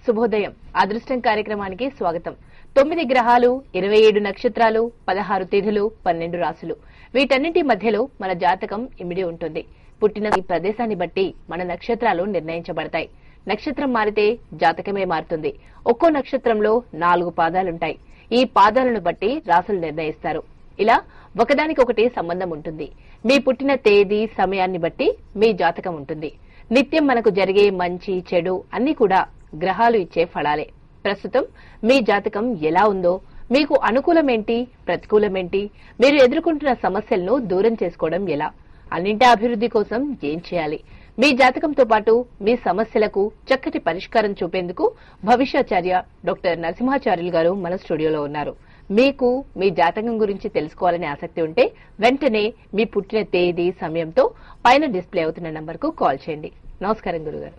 శుభోదయం అదృష్టం కార్యక్రమానికి స్వాగతం. 9 గ్రహాలు, 27 నక్షత్రాలు, 16 తిథులు, 12 రాశులు, వీటన్నింటి మధ్యలో మన జాతకం ఇమిడి ఉంటుంది. పుట్టిన ఈ ప్రదేశాన్ని బట్టి మన నక్షత్రాలు నిర్ణయించబడతాయి. నక్షత్రం మారితే జాతకమే మారుతుంది. ఒక్కో నక్షత్రంలో 4 పాదాలుంటాయి. ఈ పాదాలను బట్టి రాశులు నిర్ణయిస్తారు. ఇలా ఒకదానికొకటి సంబంధం ఉంటుంది. మీ పుట్టిన తేదీ, సమయాన్ని బట్టి మీ జాతకం ఉంటుంది. నిత్యం మనకు జరిగే మంచి, చెడు అన్ని కూడా గ్రహాలు ఇచ్చే ఫలాలే. ప్రస్తుతం మీ జాతకం ఎలా ఉందో, మీకు అనుకూలమేంటి, ప్రతికూలమేంటి, మీరు ఎదుర్కొంటున్న సమస్యలను దూరం చేసుకోవడం ఎలా, అన్నింటి అభివృద్ధి కోసం ఏం చేయాలి, మీ జాతకంతో పాటు మీ సమస్యలకు చక్కటి పరిష్కారం చూపేందుకు భవిష్యాచార్య డాక్టర్ నరసింహాచార్యులు గారు మన స్టూడియోలో ఉన్నారు. మీకు మీ జాతకం గురించి తెలుసుకోవాలనే ఆసక్తి ఉంటే వెంటనే మీ పుట్టిన తేదీ, సమయంతో పైన డిస్ప్లే అవుతున్న నంబర్కు కాల్ చేయండి. నమస్కారం గురుగారు.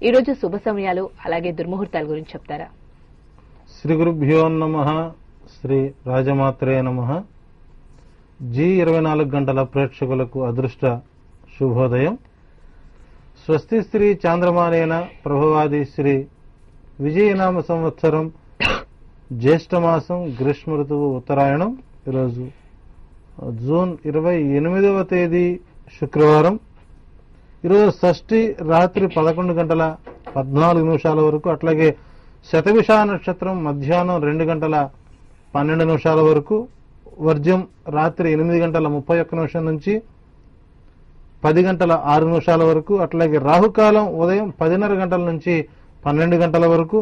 ఈ రోజు శుభ సమయాలు అలాగే దుర్ముహూర్తాల గురించి చెప్తారా? శ్రీ గురుభ్యో నమః. శ్రీ రాజమాత్రే నమః. G24 గంటల ప్రేక్షకులకు అదృష్ట శుభోదయం. స్వస్తి శ్రీ చాంద్రమానేన ప్రభవాది శ్రీ విజయనామ సంవత్సరం జ్యేష్ఠమాసం గ్రీష్మ ఋతువు ఉత్తరాయణం. ఈరోజు జూన్ 28వ తేదీ శుక్రవారం. ఈరోజు షష్ఠి రాత్రి 11 గంటల 14 నిమిషాల వరకు, అట్లాగే శతభిష నక్షత్రం మధ్యాహ్నం 2 గంటల 12 నిమిషాల వరకు, వర్జ్యం రాత్రి 8 గంటల 31 నిమిషం నుంచి 10 గంటల 6 నిమిషాల వరకు, అట్లాగే రాహుకాలం ఉదయం 10:30 గంటల నుంచి 12 గంటల వరకు,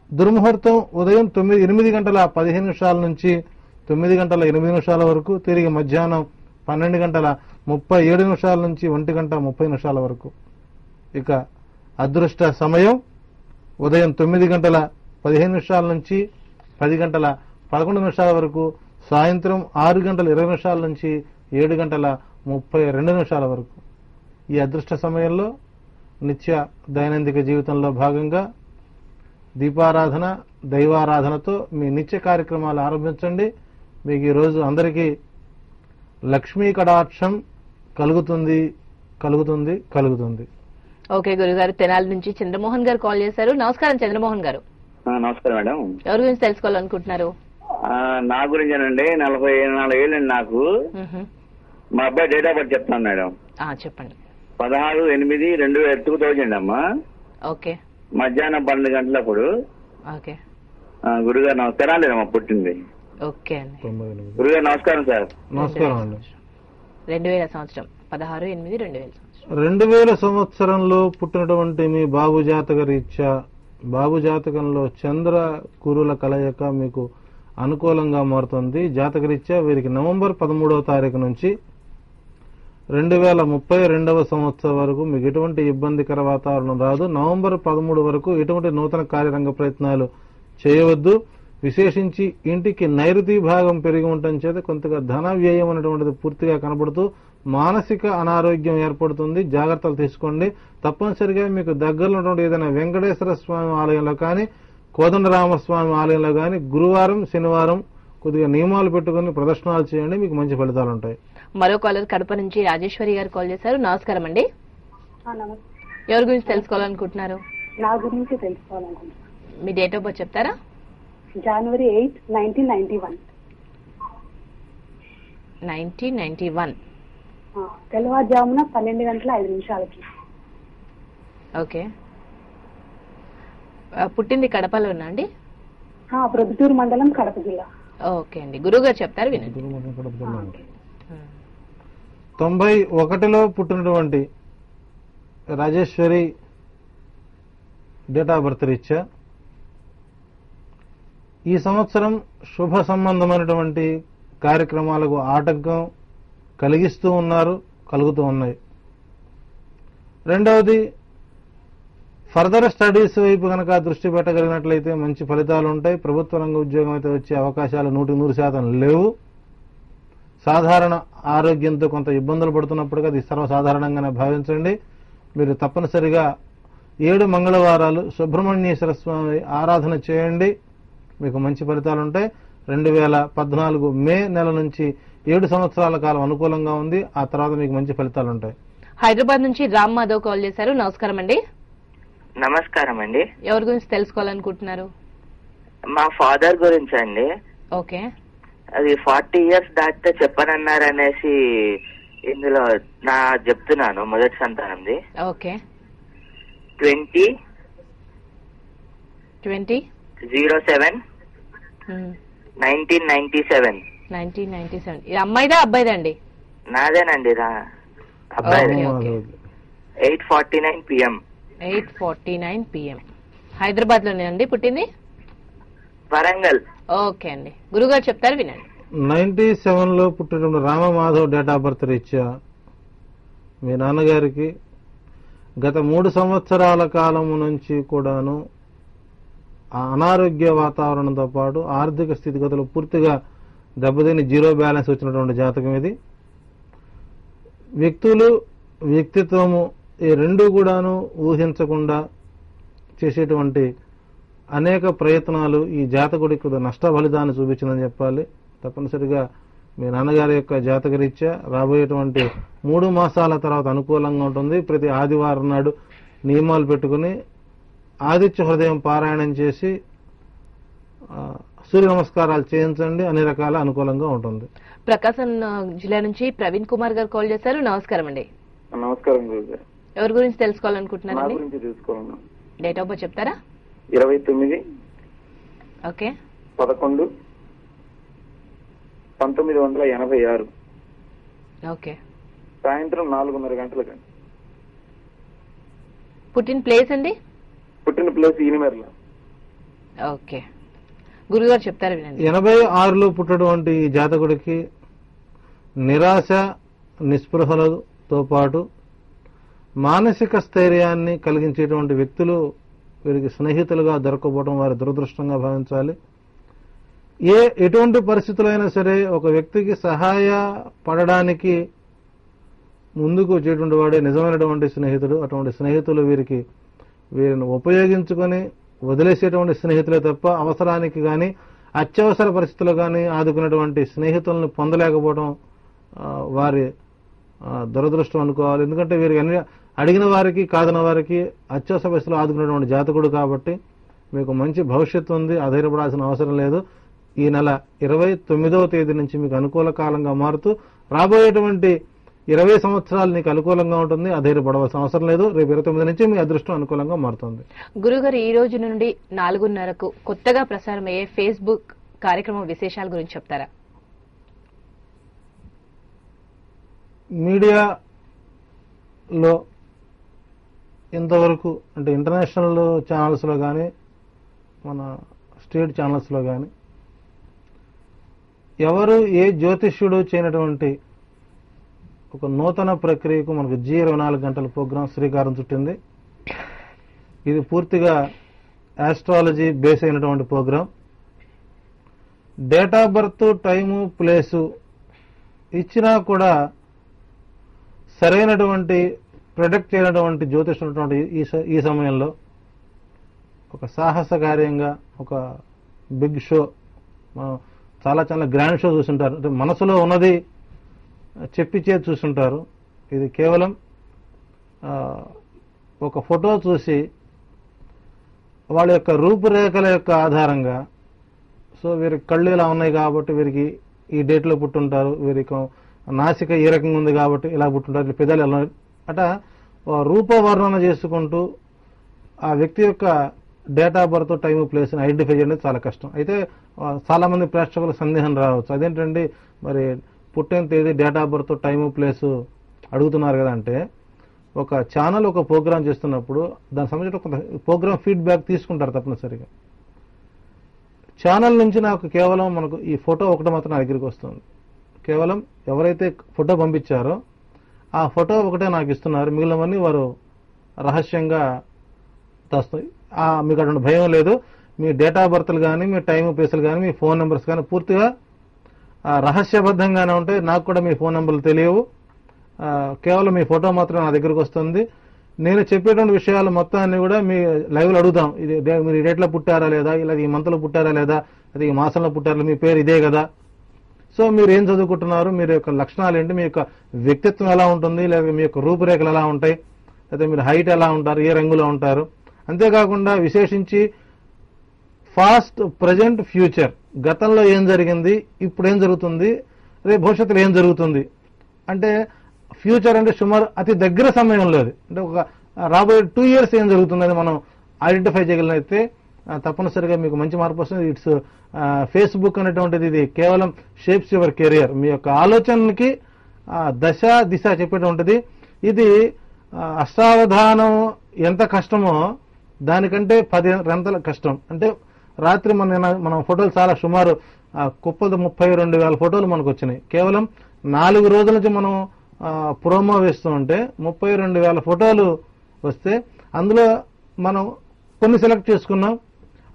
దుర్ముహూర్తం ఉదయం 8 గంటల 15 నిమిషాల నుంచి 9 గంటల 8 నిమిషాల వరకు, తిరిగి మధ్యాహ్నం 12 గంటల 37 నిమిషాల నుంచి 1 గంట 30 నిమిషాల వరకు. ఇక అదృష్ట సమయం ఉదయం 9 గంటల 15 నిమిషాల నుంచి 10 గంటల 11 నిమిషాల వరకు, సాయంత్రం 6 గంటల 20 నిమిషాల నుంచి 7 గంటల 32 నిమిషాల వరకు. ఈ అదృష్ట సమయంలో నిత్య దైనందిక జీవితంలో భాగంగా దీపారాధన, దైవారాధనతో మీ నిత్య కార్యక్రమాలు ఆరంభించండి. మీకు ఈరోజు అందరికీ లక్ష్మీ కటాక్షం కలుగుతుంది కలుగుతుంది కలుగుతుంది. ఓకే గురుగారు, తెనాలి నుంచి చంద్రమోహన్ గారు కాల్ చేశారు. నమస్కారం చంద్రమోహన్ గారు. నమస్కారం మేడం. ఎవరి గురించి తెలుసుకోవాలనుకుంటున్నారు? నా గురించేనండి. 44 ఏళ్ళండి నాకు. మా అబ్బాయి డేట్ ఆఫ్ బర్త్ చెప్తాను మేడం. చెప్పండి. 16/8/2000 అమ్మా. ఓకే. మధ్యాహ్నం 12 గంటలప్పుడు. ఓకే గురుగారు నమస్కారం. అమ్మా పుట్టింది. ఓకే అండి. గురుగారు నమస్కారం సార్. నమస్కారం అండి. 2000 సంవత్సరం 16/8/2000 సంవత్సరం. 2000 సంవత్సరంలో పుట్టినటువంటి మీ బాబు జాతక రీత్యా, బాబు జాతకంలో చంద్ర కురుల కలయిక మీకు అనుకూలంగా మారుతుంది. జాతక రీత్యా వీరికి నవంబర్ 13వ తారీఖు నుంచి 2032వ సంవత్సరం వరకు మీకు ఎటువంటి ఇబ్బందికర వాతావరణం రాదు. నవంబర్ 13 వరకు ఎటువంటి నూతన కార్యరంగ ప్రయత్నాలు చేయవద్దు. విశేషించి ఇంటికి నైరుతి భాగం పెరిగి ఉండటం చేత కొంతగా ధన వ్యయం అనేటువంటిది పూర్తిగా కనబడుతూ మానసిక అనారోగ్యం ఏర్పడుతుంది. జాగ్రత్తలు తీసుకోండి. తప్పనిసరిగా మీకు దగ్గరలో ఉన్నటువంటి ఏదైనా వెంకటేశ్వర స్వామి ఆలయంలో కానీ, కోదండరామస్వామి ఆలయంలో కానీ గురువారం, శనివారం కొద్దిగా నియమాలు పెట్టుకుని ప్రదర్శనలు చేయండి. మీకు మంచి ఫలితాలు ఉంటాయి. మరో కాలర్ కడప నుంచి రాజేశ్వరి గారు కాల్ చేశారు. నమస్కారం అండి. ఎవరి గురించి తెలుసుకోవాలనుకుంటున్నారు? నా గురించి తెలుసుకోవాలనుకుంటున్నాను. మీ డేట్ ఆఫ్ బర్త్ చెప్తారా? January 8, 1991. 1991. తెల్లవారుజామున 12 గంటల 5 నిమిషాలకి. ఓకే. పుట్టింది కడపలోనా అండి? ప్రొద్దుటూరు మండలం, కడప జిల్లా. ఓకే అండి. గురువుగారు చెప్తారు వినండి. 91లో పుట్టినటువంటి రాజేశ్వరి డేట్ ఆఫ్ బర్త్ రీత్యా ఈ సంవత్సరం శుభ సంబంధమైనటువంటి కార్యక్రమాలకు ఆటంకం కలిగిస్తూ ఉన్నారు, కలుగుతూ ఉన్నాయి. రెండవది, ఫర్దర్ స్టడీస్ వైపు కనుక దృష్టి పెట్టగలిగినట్లయితే మంచి ఫలితాలు ఉంటాయి. ప్రభుత్వ రంగ ఉద్యోగం అయితే వచ్చే అవకాశాలు 100% లేవు. సాధారణ ఆరోగ్యంతో కొంత ఇబ్బందులు పడుతున్నప్పటికీ అది సర్వసాధారణంగానే భావించండి. మీరు తప్పనిసరిగా 7 మంగళవారాలు సుబ్రహ్మణ్యేశ్వర స్వామి ఆరాధన చేయండి. మీకు మంచి ఫలితాలు ఉంటాయి. 2014 మే నెల నుంచి 7 సంవత్సరాల కాలం అనుకూలంగా ఉంది. ఆ తర్వాత మీకు మంచి ఫలితాలు ఉంటాయి. హైదరాబాద్ నుంచి రామ్ మాధవ్ కాల్ చేశారు. నమస్కారం అండి. నమస్కారం అండి. ఎవరి గురించి తెలుసుకోవాలనుకుంటున్నారు? మా ఫాదర్ గురించి అండి. ఓకే. అది 40 years దాటితే చెప్పనన్నారనేసి ఇందులో నా చెప్తున్నాను. మొదటి సంతానంది. ఓకే. 20 07 1997. 1997. ఇది అమ్మాయిదా అబ్బాయిదా అండి? నాదేనండి. అబ్బాయి. 8:49 PM. 8:49 PM. హైదరాబాద్ లోనే అండి పుట్టింది? వరంగల్. ఓకే అండి, గురుగారు చెప్తారు వినండి. 97లో పుట్టిన రామమాధవ్ డేట్ ఆఫ్ బర్త్ రీత్యా మీ నాన్నగారికి గత 3 సంవత్సరాల కాలం నుంచి కూడాను అనారోగ్య వాతావరణంతో పాటు ఆర్థిక స్థితిగతులు పూర్తిగా దెబ్బతిని జీరో బ్యాలెన్స్ వచ్చినటువంటి జాతకం ఇది. వ్యక్తులు, వ్యక్తిత్వము ఈ రెండు కూడాను ఊహించకుండా చేసేటువంటి అనేక ప్రయత్నాలు ఈ జాతకుడికి నష్ట ఫలితాన్ని చూపించిందని చెప్పాలి. తప్పనిసరిగా మీ నాన్నగారి యొక్క జాతకరీత్యా రాబోయేటువంటి 3 మాసాల తర్వాత అనుకూలంగా ఉంటుంది. ప్రతి ఆదివారం నాడు నియమాలు పెట్టుకుని ఆదిత్య హృదయం పారాయణం చేసి సూర్య నమస్కారాలు చేయించండి, అన్ని రకాల అనుకూలంగా ఉంటుంది. ప్రకాశం జిల్లా నుంచి ప్రవీణ్ కుమార్ గారు కాల్ చేశారు. నమస్కారం అండి. నమస్కారం గురుగారు. ఎవరి గురించి తెలుసుకోవాలనుకుంటున్నారండి? డేట్ ఆఫ్ బర్త్ చెప్తారా? 29 ఓకే 11 1986. ఓకే. సాయంత్రం 4:30 గంటలకు. పుట్టిన ప్లేస్ అండి? పుట్టిన ప్లేస్ ఈనిమెర్ల. ఓకే, గురుగారు చెప్తారు వినండి. 86లో పుట్టినటువంటి ఈ జాతకుడికి నిరాశ, నిస్పృహలతో పాటు మానసిక స్థైర్యాన్ని కలిగించేటువంటి వ్యక్తులు వీరికి స్నేహితులుగా దొరకకపోవడం వారి దురదృష్టంగా భావించాలి. ఎటువంటి పరిస్థితులైనా సరే ఒక వ్యక్తికి సహాయపడడానికి ముందుకు వచ్చేటువంటి వాడే నిజమైనటువంటి స్నేహితుడు. అటువంటి స్నేహితులు వీరిని ఉపయోగించుకొని వదిలేసేటువంటి స్నేహితులే తప్ప అవసరానికి కానీ అత్యవసర పరిస్థితులు కానీ ఆదుకునేటువంటి స్నేహితులను పొందలేకపోవడం వారి దురదృష్టం అనుకోవాలి. ఎందుకంటే వీరికి అన్ని అడిగిన వారికి కాదన్న వారికి అత్యవసర పరిస్థితులు ఆదుకునేటువంటి జాతకుడు కాబట్టి మీకు మంచి భవిష్యత్తు ఉంది, అధైర్యపడాల్సిన అవసరం లేదు. ఈ నెల 29వ తేదీ నుంచి మీకు అనుకూల కాలంగా మారుతూ రాబోయేటువంటి 20 సంవత్సరాలు నీకు అనుకూలంగా ఉంటుంది, అధైర్యపడవలసిన అవసరం లేదు. రేపు 29 నుంచి మీ అదృష్టం అనుకూలంగా మారుతుంది. గురుగారు, ఈ రోజు నుండి 4:30కు కొత్తగా ప్రసారమయ్యే ఫేస్బుక్ కార్యక్రమం విశేషాల గురించి చెప్తారా? మీడియాలో ఇంతవరకు అంటే ఇంటర్నేషనల్ ఛానల్స్లో కానీ మన స్టేట్ ఛానల్స్లో కానీ ఎవరు ఏ జ్యోతిష్యుడు చేయనటువంటి ఒక నూతన ప్రక్రియకు మనకు G24 గంటల ప్రోగ్రాం శ్రీకారం చుట్టింది. ఇది పూర్తిగా ఆస్ట్రాలజీ బేస్ అయినటువంటి programme. Date of birth, time, place ఇచ్చినా కూడా సరైనటువంటి ప్రొడక్ట్ చేయనటువంటి జ్యోతిషం ఉన్నటువంటి ఈ సమయంలో ఒక సాహస కార్యంగా ఒక బిగ్ షో, చాలా చాలా గ్రాండ్ షో చూస్తుంటారు. అంటే మనసులో ఉన్నది చెప్పిచ్చే చూస్తుంటారు. ఇది కేవలం ఒక ఫోటో చూసి వాళ్ళ యొక్క రూపురేఖల యొక్క ఆధారంగా, సో వీరికి కళ్ళు ఇలా ఉన్నాయి కాబట్టి వీరికి ఈ డేట్లో పుట్టుంటారు, వీరికి నాసిక ఈ రకంగా ఉంది కాబట్టి ఇలా పుట్టుంటారు, పెదాలు ఎలా అట రూపవర్ణన చేసుకుంటూ ఆ వ్యక్తి యొక్క డేట్ ఆఫ్ బర్త్, టైము, ప్లేస్ని ఐడెంటిఫై చేయడం చాలా కష్టం. అయితే చాలా మంది ప్రేక్షకులకు సందేహం రావచ్చు, అదేంటండి మరి పుట్టిన తేదీ, date of birth, time, place అడుగుతున్నారు కదా అంటే, ఒక ఛానల్ ఒక ప్రోగ్రాం చేస్తున్నప్పుడు దానికి సంబంధించిన కొంత ప్రోగ్రామ్ ఫీడ్బ్యాక్ తీసుకుంటారు తప్పనిసరిగా. ఛానల్ నుంచి నాకు కేవలం మనకు ఈ ఫోటో ఒకటి మాత్రం నా దగ్గరికి వస్తుంది. కేవలం ఎవరైతే ఫోటో పంపించారో ఆ ఫోటో ఒకటే నాకు ఇస్తున్నారు, మిగిలినవన్నీ వారు రహస్యంగా తెస్తాయి. మీకు అటువంటి భయం లేదు. మీ డేట్ ఆఫ్ బర్త్లు కానీ, మీ టైము, ప్లేసులు కానీ, మీ ఫోన్ నెంబర్స్ కానీ పూర్తిగా రహస్యబద్ధంగానే ఉంటాయి. నాకు కూడా మీ ఫోన్ నెంబర్లు తెలియవు. కేవలం మీ ఫోటో మాత్రం నా దగ్గరకు వస్తుంది. నేను చెప్పేటువంటి విషయాలు మొత్తాన్ని కూడా మీ లైవ్లో అడుగుతాం. ఇది మీరు ఈ డేట్లో పుట్టారా లేదా, ఇలా ఈ మంత్లో పుట్టారా లేదా, అది ఈ మాసంలో పుట్టారా, మీ పేరు ఇదే కదా, సో మీరు ఏం చదువుకుంటున్నారు, మీ యొక్క లక్షణాలు ఏంటి, మీ యొక్క వ్యక్తిత్వం ఎలా ఉంటుంది, లేదా మీ యొక్క రూపురేఖలు ఎలా ఉంటాయి, లేదా మీరు హైట్ ఎలా ఉంటారు, ఏ రంగులో ఉంటారు, అంతేకాకుండా విశేషించి ఫాస్ట్, ప్రజెంట్, ఫ్యూచర్, గతంలో ఏం జరిగింది, ఇప్పుడు ఏం జరుగుతుంది, రేపు భవిష్యత్తులో ఏం జరుగుతుంది అంటే ఫ్యూచర్ అంటే సుమారు అతి దగ్గర సమయంలో అంటే ఒక రాబోయే 2 years ఏం జరుగుతుందని మనం ఐడెంటిఫై చేయగలిగితే తప్పనిసరిగా మీకు మంచి మార్పు వస్తుంది. ఇట్స్ ఫేస్బుక్ అనేటువంటిది ఇది కేవలం షేప్స్ యువర్ కెరియర్, మీ యొక్క ఆలోచనకి దశ దిశ చెప్పేటువంటిది. ఇది అష్టావధానం ఎంత కష్టమో దానికంటే 10 రెంతల కష్టం. అంటే రాత్రి మనం ఫోటోలు చాలా సుమారు కుప్పలు 32,000 ఫోటోలు మనకు వచ్చినాయి. కేవలం 4 రోజుల నుంచి మనం ప్రోమో వేస్తూ ఉంటే 32,000 ఫోటోలు వస్తే అందులో మనం కొన్ని సెలెక్ట్ చేసుకున్నాం.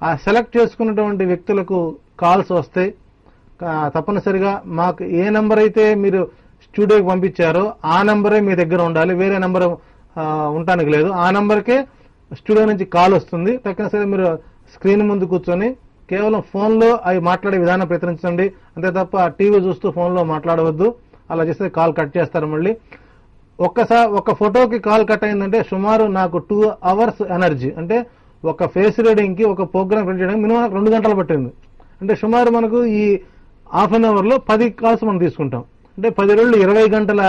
ఆ సెలెక్ట్ చేసుకున్నటువంటి వ్యక్తులకు కాల్స్ వస్తాయి. తప్పనిసరిగా మాకు ఏ నెంబర్ అయితే మీరు స్టూడియోకి పంపించారో ఆ నెంబరే మీ దగ్గర ఉండాలి, వేరే నెంబర్ ఉండటానికి లేదు. ఆ నెంబర్కే స్టూడియో నుంచి కాల్ వస్తుంది. తప్పనిసరిగా మీరు స్క్రీన్ ముందు కూర్చొని కేవలం ఫోన్లో అవి మాట్లాడే విధానం ప్రయత్నించండి. అంతే తప్ప టీవీ చూస్తూ ఫోన్లో మాట్లాడవద్దు. అలా చేస్తే కాల్ కట్ చేస్తారు. మళ్ళీ ఒక ఫోటోకి కాల్ కట్ అయిందంటే సుమారు నాకు 2 hours ఎనర్జీ, అంటే ఒక ఫేస్ రీడింగ్ కి ఒక ప్రోగ్రామ్ క్రియేట్ చేయడానికి మినిమం 2 గంటలు పట్టింది. అంటే సుమారు మనకు ఈ హాఫ్ అన్ అవర్ లో 10 calls మనం తీసుకుంటాం. అంటే 10 రోజులు 20 గంటల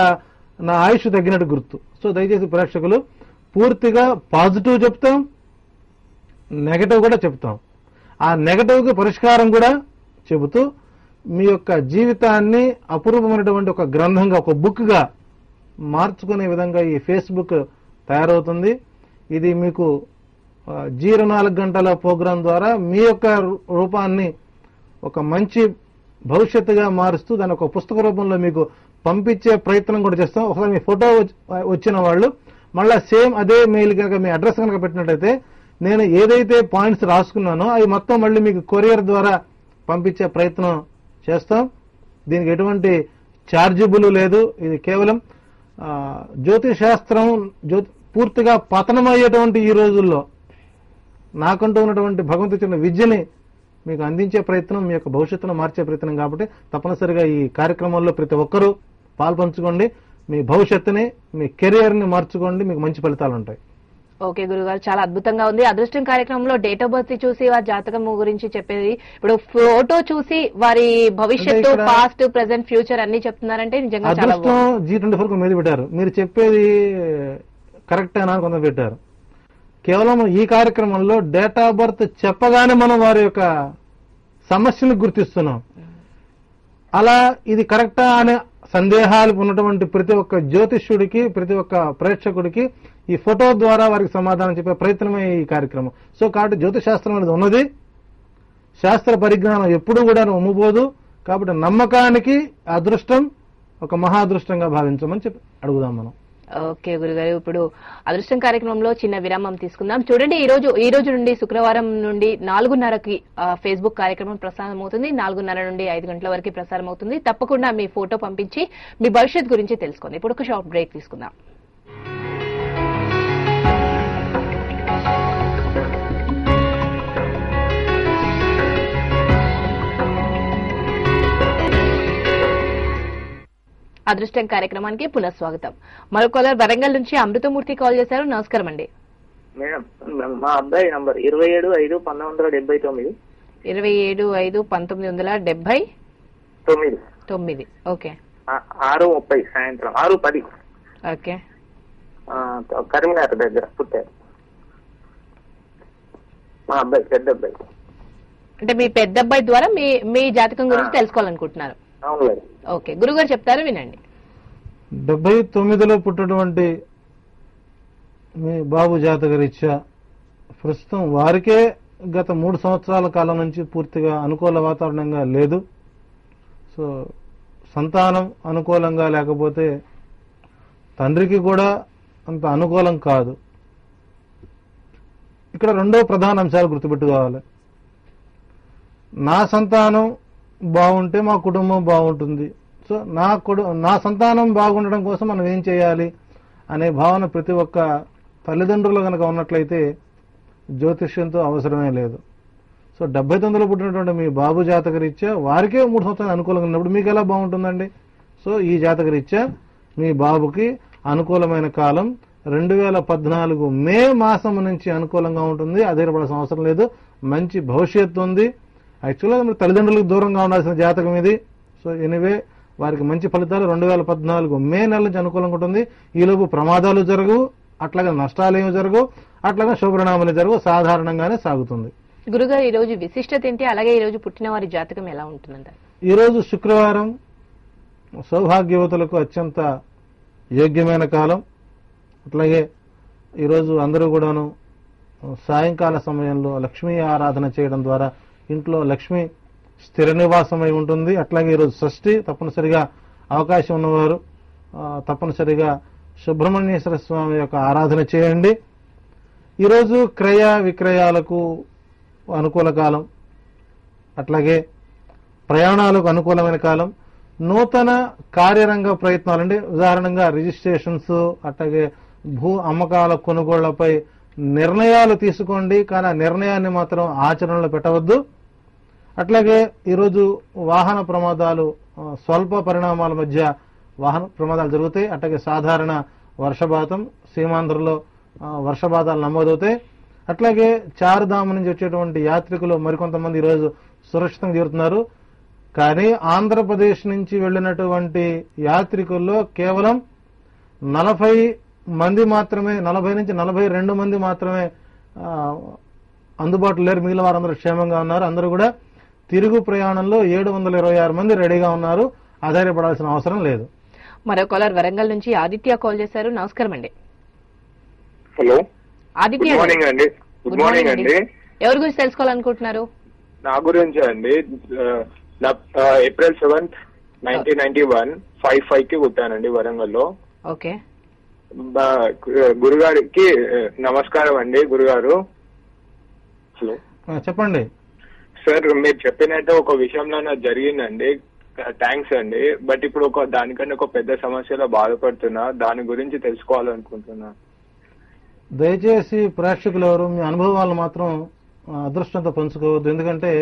నా ఆయుష్ తగ్గినట్టు గుర్తు. సో దయచేసి ప్రేక్షకులు పూర్తిగా పాజిటివ్ చెప్తాం, నెగటివ్ కూడా చెప్తాం. ఆ నెగటివ్ కి పరిష్కారం కూడా చెబుతూ మీ యొక్క జీవితాన్ని అపూర్వమైనటువంటి ఒక గ్రంథంగా, ఒక బుక్ గా మార్చుకునే విధంగా ఈ ఫేస్బుక్ తయారవుతుంది. ఇది మీకు 24 గంటల ప్రోగ్రాం ద్వారా మీ యొక్క రూపాన్ని ఒక మంచి భవిష్యత్తుగా మారుస్తూ దాని ఒక పుస్తక రూపంలో మీకు పంపించే ప్రయత్నం కూడా చేస్తాం. ఒకసారి మీ ఫోటో వచ్చిన వాళ్ళు మళ్ళా సేమ్ అదే మెయిల్ కనుక మీ అడ్రస్ కనుక పెట్టినట్టయితే నేను ఏదైతే పాయింట్స్ రాసుకున్నానో అవి మొత్తం మళ్ళీ మీకు కొరియర్ ద్వారా పంపించే ప్రయత్నం చేస్తాం. దీనికి ఎటువంటి ఛార్జబుల్ లేదు. ఇది కేవలం జ్యోతిష్ శాస్త్రం పూర్తిగా పతనమయ్యేటువంటి ఈ రోజుల్లో నాకంటూ ఉన్నటువంటి భగవంతుడు ఇచ్చిన విద్యని మీకు అందించే ప్రయత్నం, మీ యొక్క భవిష్యత్తును మార్చే ప్రయత్నం. కాబట్టి తప్పనిసరిగా ఈ కార్యక్రమంలో ప్రతి ఒక్కరూ పాల్పంచుకోండి. మీ భవిష్యత్తుని, మీ కెరియర్ ని మార్చుకోండి. మీకు మంచి ఫలితాలు ఉంటాయి. ఓకే గురుగారు, చాలా అద్భుతంగా ఉంది. అదృష్టం కార్యక్రమంలో డేట్ ఆఫ్ బర్త్ చూసి వారి జాతకం గురించి చెప్పేది, ఇప్పుడు ఫోటో చూసి వారి భవిష్యత్తు, పాస్ట్, ప్రెసెంట్, ఫ్యూచర్ అన్ని చెప్తున్నారంటే నిజంగా చాలా అదృష్టం G24 మీద పెట్టారు. మీరు చెప్పేది కరెక్టేనా కొంత పెట్టారు. కేవలం ఈ కార్యక్రమంలో డేట్ ఆఫ్ బర్త్ చెప్పగానే మనం వారి యొక్క సమస్యను గుర్తిస్తున్నాం. అలా ఇది కరెక్టా అనే సందేహాలు ఉన్నటువంటి ప్రతి ఒక్క జ్యోతిష్యుడికి, ప్రతి ఒక్క ప్రేక్షకుడికి ఈ ఫోటో ద్వారా వారికి సమాధానం చెప్పే ప్రయత్నమే ఈ కార్యక్రమం. సో కాబట్టి జ్యోతిష్ శాస్త్రం అనేది ఉన్నది. శాస్త్ర పరిజ్ఞానం ఎప్పుడూ కూడా ఉమ్ముపోదు. కాబట్టి నమ్మకానికి అదృష్టం ఒక మహా అదృష్టంగా భావించమని చెప్పి అడుగుదాం మనం. ఓకే గురుగారు, ఇప్పుడు అదృష్టం కార్యక్రమంలో చిన్న విరామం తీసుకుందాం. చూడండి, ఈ రోజు నుండి శుక్రవారం నుండి 4:30కి ఫేస్బుక్ కార్యక్రమం ప్రసారం అవుతుంది. 4:30 నుండి 5 గంటల వరకు ప్రసారం అవుతుంది. తప్పకుండా మీ ఫోటో పంపించి మీ భవిష్యత్ గురించి తెలుసుకోండి. ఇప్పుడు ఒక షార్ట్ బ్రేక్ తీసుకుందాం. అదృష్టం కార్యక్రమానికి పునఃస్వాగతం. మరో కాలర్ వరంగల్ నుంచి అమృతమూర్తి కాల్ చేశారు. నమస్కారం అండి. మేడం, మా అబ్బాయి నంబర్ 27/5/1979. 27/5/1979. ఓకే. 6:30 సాయంత్రం 6:10. ఓకే. కరీంనగర్ దగ్గర పుట్టారు మా అబ్బాయి, పెద్ద అబ్బాయి. అంటే మీ పెద్ద అబ్బాయి ద్వారా మీ జాతకం గురించి తెలుసుకోవాలనుకుంటున్నారు. అవును మేడం. ఓకే, గురుగారు చెప్తారు, వినండి. 79లో పుట్టినటువంటి మీ బాబు జాతక రీత్యా ప్రస్తుతం వారికే గత 3 సంవత్సరాల కాలం నుంచి పూర్తిగా అనుకూల వాతావరణంగా లేదు. సో సంతానం అనుకూలంగా లేకపోతే తండ్రికి కూడా అంత అనుకూలం కాదు. ఇక్కడ రెండో ప్రధాన అంశాలు గుర్తుపెట్టుకోవాలి. నా సంతానం బాగుంటే మా కుటుంబం బాగుంటుంది. సో నా సంతానం బాగుండడం కోసం మనం ఏం చేయాలి అనే భావన ప్రతి ఒక్క తల్లిదండ్రులు కనుక ఉన్నట్లయితే జ్యోతిష్యంతో అవసరమే లేదు. సో 79లో పుట్టినటువంటి మీ బాబు జాతక రీత్యా వారికే 3 సంవత్సరాలు అనుకూలంగా ఉన్నప్పుడు మీకు ఎలా బాగుంటుందండి? సో ఈ జాతక రీత్యా మీ బాబుకి అనుకూలమైన కాలం 2014 మే మాసం నుంచి అనుకూలంగా ఉంటుంది. అధైర్యపడాల్సిన అవసరం లేదు. మంచి భవిష్యత్తు ఉంది. యాక్చువల్గా తల్లిదండ్రులకు దూరంగా ఉండాల్సిన జాతకం ఇది. సో ఎనివే వారికి మంచి ఫలితాలు 2014 మే నెల నుంచి అనుకూలంగా ఉంటుంది. ఈలోపు ప్రమాదాలు జరగవు, అట్లాగే నష్టాలు ఏమి జరగవు, అట్లాగే శుభపరిణామాలు జరగవు, సాధారణంగానే సాగుతుంది. గురుగారు ఈ రోజు విశిష్టత ఏంటి, అలాగే ఈ రోజు పుట్టిన వారి జాతకం ఎలా ఉంటుందంటారు? ఈ రోజు శుక్రవారం సౌభాగ్యవతులకు అత్యంత యోగ్యమైన కాలం. అట్లాగే ఈరోజు అందరూ కూడాను సాయంకాల సమయంలో లక్ష్మీ ఆరాధన చేయడం ద్వారా ఇంట్లో లక్ష్మి స్థిర నివాసమై ఉంటుంది. అట్లాగే ఈరోజు షష్ఠి, తప్పనిసరిగా అవకాశం ఉన్నవారు తప్పనిసరిగా సుబ్రహ్మణ్యేశ్వర స్వామి యొక్క ఆరాధన చేయండి. ఈరోజు క్రయ విక్రయాలకు అనుకూల కాలం, అట్లాగే ప్రయాణాలకు అనుకూలమైన కాలం. నూతన కార్యరంగ ప్రయత్నాలు అంటే ఉదాహరణంగా రిజిస్ట్రేషన్స్, అట్లాగే భూ అమ్మకాల కొనుగోళ్లపై నిర్ణయాలు తీసుకోండి, కానీ ఆ నిర్ణయాన్ని మాత్రం ఆచరణలో పెట్టవద్దు. అట్లాగే ఈరోజు వాహన ప్రమాదాలు, స్వల్ప పరిణామాల మధ్య వాహన ప్రమాదాలు జరుగుతాయి. అట్లాగే సాధారణ వర్షపాతం, సీమాంధ్రలో వర్షపాతాలు నమోదవుతాయి. అట్లాగే చారుధామ నుంచి వచ్చేటువంటి యాత్రికులు మరికొంతమంది ఈరోజు సురక్షితంగా చేరుతున్నారు. కానీ ఆంధ్రప్రదేశ్ నుంచి వెళ్లినటువంటి యాత్రికుల్లో కేవలం 40 మంది మాత్రమే, 40 నుంచి 42 మంది మాత్రమే అందుబాటులో లేరు. మిగిలిన వారందరూ క్షేమంగా ఉన్నారు. అందరూ కూడా తిరుగు ప్రయాణంలో 726 మంది రెడీగా ఉన్నారు. ఆధారపడాల్సిన అవసరం లేదు. మరో కాలర్ వరంగల్ నుంచి ఆదిత్య కాల్ చేశారు. నమస్కారం అండి. హలో, ఆదిత్య, గుడ్ మార్నింగ్ అండి. గుడ్ మార్నింగ్ అండి. ఎవరి గురించి తెలుసుకోవాలనుకుంటున్నారు? నా గురించి అండి. ఏప్రిల్ 7th 1991 5:05 కి పుట్టానండి వరంగల్లో. ఓకే, గురుగారికి నమస్కారం అండి. గురుగారు, హలో చెప్పండి సార్. మీరు చెప్పినట్టు ఒక విషయంలో నాకు జరిగిందండి. థ్యాంక్స్ అండి. బట్ ఇప్పుడు దానికన్నా ఒక పెద్ద సమస్యలో బాధపడుతున్నా. దాని గురించి తెలుసుకోవాలనుకుంటున్నా. దయచేసి ప్రేక్షకులు ఎవరు మీ అనుభవాలు మాత్రం అదృష్టంతో పంచుకోవద్దు. ఎందుకంటే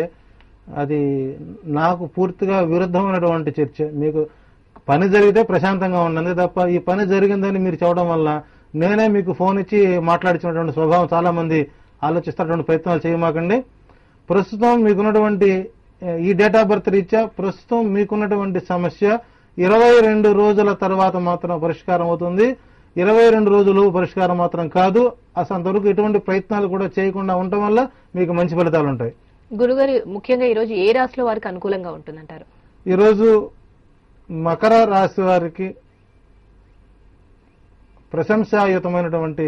అది నాకు పూర్తిగా విరుద్ధమైనటువంటి చర్చ. మీకు పని జరిగితే ప్రశాంతంగా ఉండండి తప్ప ఈ పని జరిగిందని మీరు చెప్పడం వల్ల నేనే మీకు ఫోన్ ఇచ్చి మాట్లాడించినటువంటి స్వభావం చాలా మంది ఆలోచిస్తున్నటువంటి ప్రయత్నాలు చేయమాకండి. ప్రస్తుతం మీకున్నటువంటి ఈ డేట్ ఆఫ్ బర్త్ రీత్యా ప్రస్తుతం మీకున్నటువంటి సమస్య 22 రోజుల తర్వాత మాత్రం పరిష్కారం అవుతుంది. 22 రోజులు పరిష్కారం మాత్రం కాదు. అసలు అంతవరకు ఎటువంటి ప్రయత్నాలు కూడా చేయకుండా ఉండటం వల్ల మీకు మంచి ఫలితాలు ఉంటాయి. గురుగారు, ముఖ్యంగా ఈ రోజు ఏ రాశిలో వారికి అనుకూలంగా ఉంటుందంటారు? ఈరోజు మకర రాశి వారికి ప్రశంసాయుతమైనటువంటి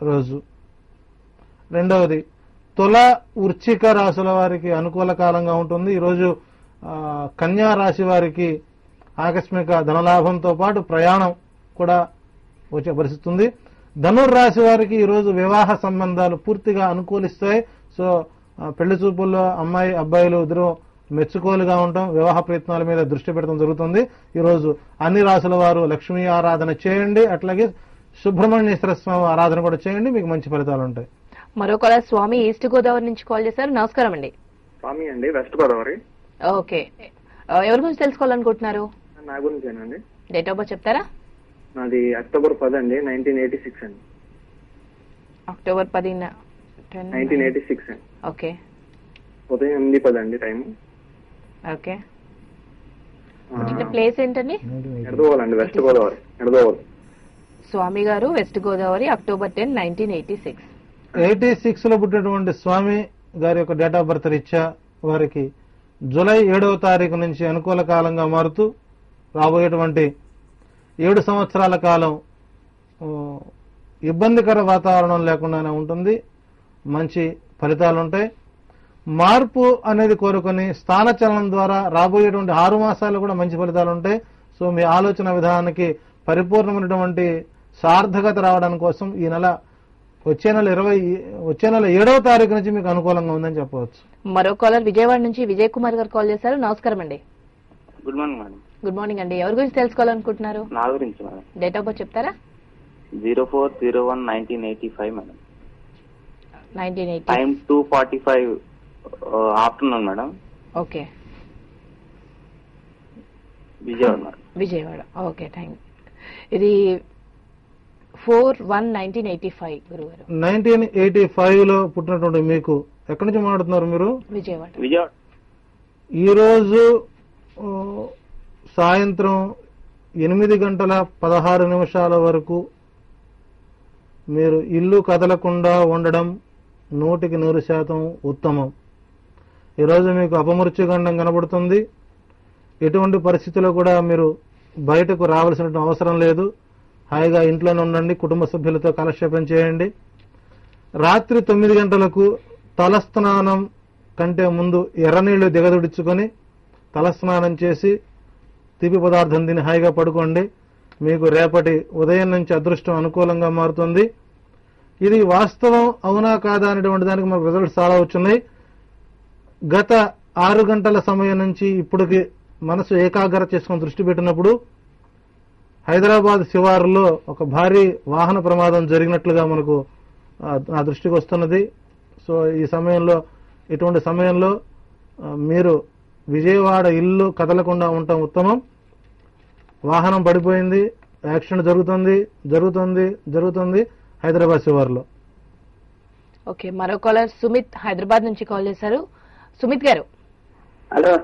రోజు. రెండవది తుల వృశ్చిక రాశుల వారికి అనుకూల కాలంగా ఉంటుంది. ఈరోజు కన్యా రాశి వారికి ఆకస్మిక ధనలాభంతో పాటు ప్రయాణం కూడా వచ్చే పరిస్థితి ఉంది. ధనుర్రాశి వారికి ఈరోజు వివాహ సంబంధాలు పూర్తిగా అనుకూలిస్తాయి. సో పెళ్లి చూపుల్లో అమ్మాయి అబ్బాయిలు ఇద్దరు మెచ్చుకోలుగా ఉండటం, వివాహ ప్రయత్నాల మీద దృష్టి పెట్టడం జరుగుతుంది. ఈరోజు అన్ని రాశుల వారు లక్ష్మీ ఆరాధన చేయండి, అట్లాగే సుబ్రహ్మణ్యేశ్వర స్వామి ఆరాధన కూడా చేయండి, మీకు మంచి ఫలితాలు ఉంటాయి. మరో కాలర్ స్వామి ఈస్ట్ గోదావరి నుంచి కాల్ చేశారు. నమస్కారం అండి. స్వామి అండి, వెస్ట్ గోదావరి. ఓకే, ఎవరి గురించి తెలుసుకోవాలనుకుంటున్నారు? నా గురించేనండి. డేట్ ఆఫ్ బర్త్ చెప్తారా? నాది అక్టోబర్ 10 అండి, 1986 అండి. అక్టోబర్ 10, 1986 అండి. ఓకే, ఉదయం 8:10 అండి టైం. ఓకే. ప్లేస్ ఏంటండి? ఎడదోవాలి అండి, వెస్ట్ గోదావరి, ఎడదోవాలి. స్వామి గారు వెస్ట్ గోదావరి, అక్టోబర్ 10, 1986. 86 లో పుట్టినటువంటి స్వామి గారి యొక్క డేట్ ఆఫ్ బర్త్ రీత్యా వారికి జూలై 7వ తారీఖు నుంచి అనుకూల కాలంగా మారుతూ రాబోయేటువంటి 7 సంవత్సరాల కాలం ఇబ్బందికర వాతావరణం లేకుండానే ఉంటుంది. మంచి ఫలితాలు ఉంటాయి. మార్పు అనేది కోరుకొని స్థానచలనం ద్వారా రాబోయేటువంటి 6 మాసాలు కూడా మంచి ఫలితాలు ఉంటాయి. సో మీ ఆలోచన విధానానికి పరిపూర్ణమైనటువంటి సార్థకత రావడం కోసం ఈ నెల వచ్చే నెల 7వ తారీఖు నుంచి మీకు అనుకూలంగా ఉందని చెప్పవచ్చు. మరో కాలర్ విజయవాడ నుంచి విజయ్ కుమార్ గారు కాల్ చేశారు. నమస్కారం అండి. Good morning madam. Good morning అండి. ఎవరి గురించి తెలుసుకోవాలనుకుంటున్నారు? నా గురించి మేడం. డేట్ ఆఫ్ బర్త్ చెప్తారా? 04/01/1985 madam. 1980. Time 2:45 afternoon madam. Okay, Vijayawada madam. Vijayawada. Okay, thank. ఇది 4/1/1985 గురుగారు. 1985 లో పుట్టినటువంటి మీకు ఎక్కడి నుంచి మాట్లాడుతున్నారు మీరు? విజయవాడ. విజయవాడ. ఈరోజు సాయంత్రం 8:16 వరకు మీరు ఇల్లు కదలకుండా ఉండడం 100% ఉత్తమం. ఈరోజు మీకు అపమృత్యుగండం కనబడుతుంది. ఎటువంటి పరిస్థితుల్లో కూడా మీరు బయటకు రావాల్సిన అవసరం లేదు. హాయిగా ఇంట్లోనే ఉండండి, కుటుంబ సభ్యులతో కాలక్షేపం చేయండి. రాత్రి 9 గంటలకు తలస్నానం కంటే ముందు ఎర్రనీళ్లు దిగదుడుచుకొని తలస్నానం చేసి తీపి పదార్థం తిని హాయిగా పడుకోండి. మీకు రేపటి ఉదయం నుంచి అదృష్టం అనుకూలంగా మారుతుంది. ఇది వాస్తవం అవునా కాదా అనేటువంటి దానికి మనకు రిజల్ట్స్ చాలా వచ్చున్నాయి. గత 6 గంటల సమయం నుంచి ఇప్పటికి మనసు ఏకాగ్రత చేసుకుని దృష్టి పెట్టినప్పుడు హైదరాబాద్ శివారులో ఒక భారీ వాహన ప్రమాదం జరిగినట్లుగా మనకు నా దృష్టికి వస్తున్నది. సో ఈ సమయంలో, ఇటువంటి సమయంలో మీరు విజయవాడ ఇల్లు కదలకుండా ఉండటం ఉత్తమం. వాహనం పడిపోయింది, యాక్సిడెంట్ జరుగుతుంది హైదరాబాద్ శివారులో. ఓకే, మరో కాలర్ సుమిత్ హైదరాబాద్ నుంచి కాల్ చేశారు. సుమిత్ గారు, హలో,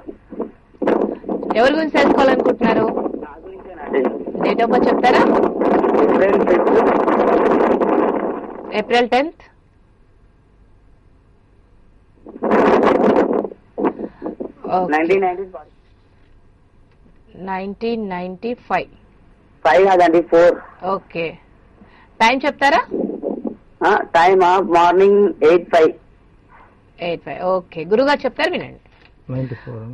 ఎవరి గురించి తెలుసుకోవాలనుకుంటున్నారు? డేట్ ఆఫ్ బర్త్ చెప్తారా? April 10th. Okay. 1995. 5 కాదండి, 4. ఓకే, టైం చెప్తారా? Time morning 8:05. 8:05. ఓకే, గురుగారు చెప్తారు, వినండి. 94.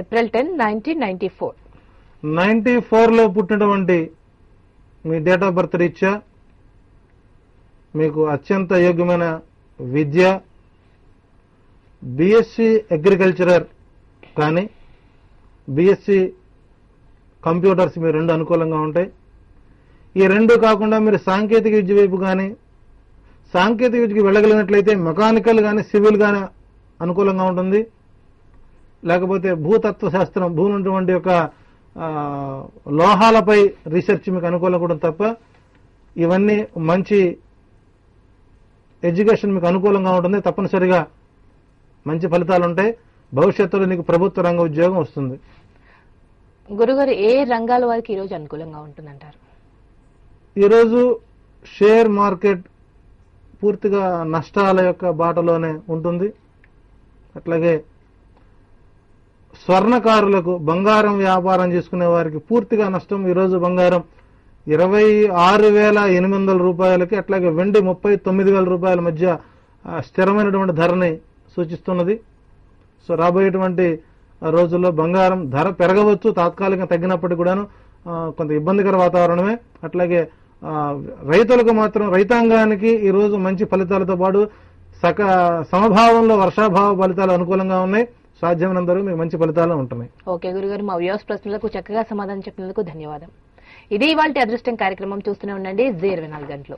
ఏప్రిల్ 10, 1994. 94 లో పుట్టినటువంటి మీ డేట్ ఆఫ్ బర్త్ రీత్యా మీకు అత్యంత యోగ్యమైన విద్య, బిఎస్సి అగ్రికల్చరర్ కానీ బిఎస్సి కంప్యూటర్స్ మీ 2 అనుకూలంగా ఉంటాయి. ఈ 2 కాకుండా మీరు సాంకేతిక విద్య వైపు కానీ సాంకేతిక విద్యకి వెళ్ళగలిగినట్లయితే మెకానికల్ కానీ సివిల్ కానీ అనుకూలంగా ఉంటుంది. లేకపోతే భూతత్వ శాస్త్రం, భూమి ఉన్నటువంటి యొక్క లోహాలపై రీసెర్చ్ మీకు అనుకూలంగా ఉంటుంది తప్ప ఇవన్నీ మంచి ఎడ్యుకేషన్ మీకు అనుకూలంగా ఉంటుంది. తప్పనిసరిగా మంచి ఫలితాలు ఉంటాయి. భవిష్యత్తులో నీకు ప్రభుత్వ రంగ ఉద్యోగం వస్తుంది. గురుగారు, ఏ రంగాల వారికి ఈరోజు అనుకూలంగా ఉంటుందంటారు? ఈరోజు షేర్ మార్కెట్ పూర్తిగా నష్టాల యొక్క బాటలోనే ఉంటుంది. అట్లాగే స్వర్ణకారులకు, బంగారం వ్యాపారం చేసుకునే వారికి పూర్తిగా నష్టం. ఈరోజు బంగారం 26,800 రూపాయలకి, అట్లాగే వెండి 39,000 రూపాయల మధ్య స్థిరమైనటువంటి ధరని సూచిస్తున్నది. సో రాబోయేటువంటి రోజుల్లో బంగారం ధర పెరగవచ్చు, తాత్కాలికంగా తగ్గినప్పటికీ కూడాను కొంత ఇబ్బందికర వాతావరణమే. అట్లాగే రైతులకు మాత్రం, రైతాంగానికి ఈ రోజు మంచి ఫలితాలతో పాటు సమభావంలో వర్షాభావ ఫలితాలు అనుకూలంగా ఉన్నాయి. సాధ్యమైనంత వరకు మీకు మంచి ఫలితాలు ఉంటున్నాయి. ఓకే గురుగారు, మా వ్యూవర్స్ ప్రశ్నలకు చక్కగా సమాధానం చెప్పినందుకు ధన్యవాదం. ఇది ఇవాల్టి అదృష్టం కార్యక్రమం. చూస్తూనే ఉండండి Zee 24 గంటలు.